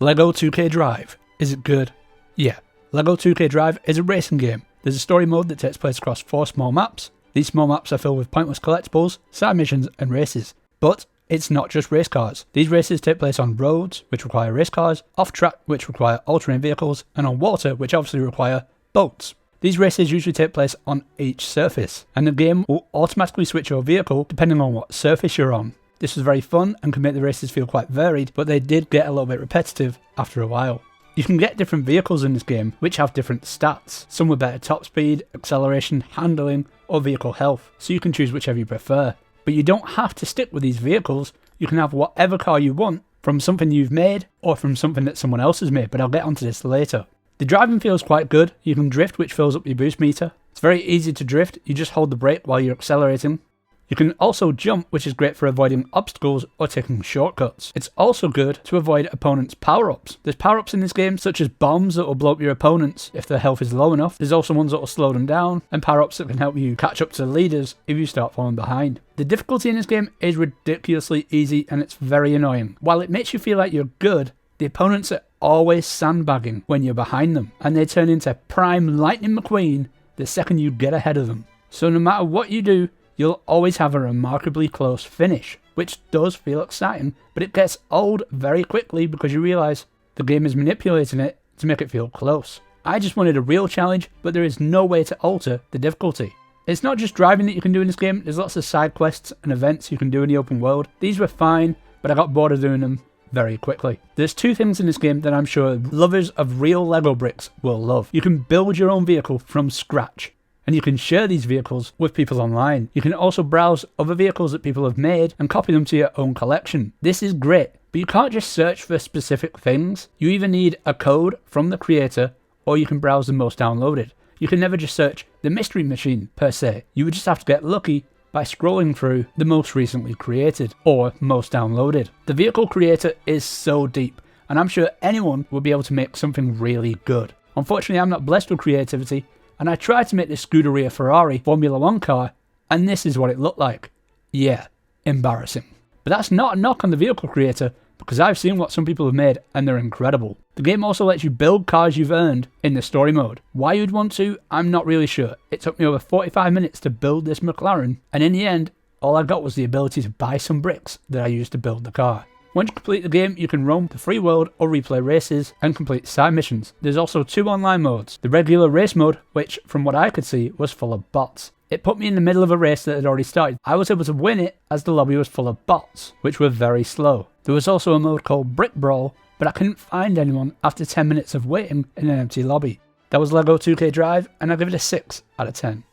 Lego 2K Drive. Is it good? Yeah. Lego 2K Drive is a racing game. There's a story mode that takes place across 4 small maps. These small maps are filled with pointless collectibles, side missions and races. But it's not just race cars. These races take place on roads, which require race cars, off track, which require all-terrain vehicles, and on water, which obviously require boats. These races usually take place on each surface, and the game will automatically switch your vehicle depending on what surface you're on. This was very fun and can make the races feel quite varied, but they did get a little bit repetitive after a while. You can get different vehicles in this game which have different stats, some with better top speed, acceleration, handling, or vehicle health, so you can choose whichever you prefer. But you don't have to stick with these vehicles, you can have whatever car you want from something you've made or from something that someone else has made, but I'll get onto this later. The driving feels quite good. You can drift, which fills up your boost meter. It's very easy to drift, you just hold the brake while you're accelerating. You can also jump, which is great for avoiding obstacles or taking shortcuts. It's also good to avoid opponents' power-ups. There's power-ups in this game, such as bombs that will blow up your opponents if their health is low enough. There's also ones that will slow them down, and power-ups that can help you catch up to the leaders if you start falling behind. The difficulty in this game is ridiculously easy, and it's very annoying. While it makes you feel like you're good, the opponents are always sandbagging when you're behind them, and they turn into prime Lightning McQueen the second you get ahead of them. So no matter what you do, you'll always have a remarkably close finish, which does feel exciting, but it gets old very quickly because you realise the game is manipulating it to make it feel close. I just wanted a real challenge, but there is no way to alter the difficulty. It's not just driving that you can do in this game, there's lots of side quests and events you can do in the open world. These were fine, but I got bored of doing them very quickly. There's 2 things in this game that I'm sure lovers of real Lego bricks will love. You can build your own vehicle from scratch, and you can share these vehicles with people online. You can also browse other vehicles that people have made and copy them to your own collection. This is great, but you can't just search for specific things. You either need a code from the creator, or you can browse the most downloaded. You can never just search the mystery machine per se. You would just have to get lucky by scrolling through the most recently created or most downloaded. The vehicle creator is so deep, and I'm sure anyone will be able to make something really good. Unfortunately, I'm not blessed with creativity, and I tried to make this Scuderia Ferrari Formula 1 car, and this is what it looked like. Yeah, embarrassing. But that's not a knock on the vehicle creator, because I've seen what some people have made, and they're incredible. The game also lets you build cars you've earned in the story mode. Why you'd want to, I'm not really sure. It took me over 45 minutes to build this McLaren, and in the end, all I got was the ability to buy some bricks that I used to build the car. Once you complete the game, you can roam the free world or replay races and complete side missions. There's also 2 online modes. The regular race mode, which from what I could see was full of bots. It put me in the middle of a race that had already started. I was able to win it as the lobby was full of bots, which were very slow. There was also a mode called Brick Brawl, but I couldn't find anyone after 10 minutes of waiting in an empty lobby. That was Lego 2K Drive, and I give it a 6 out of 10.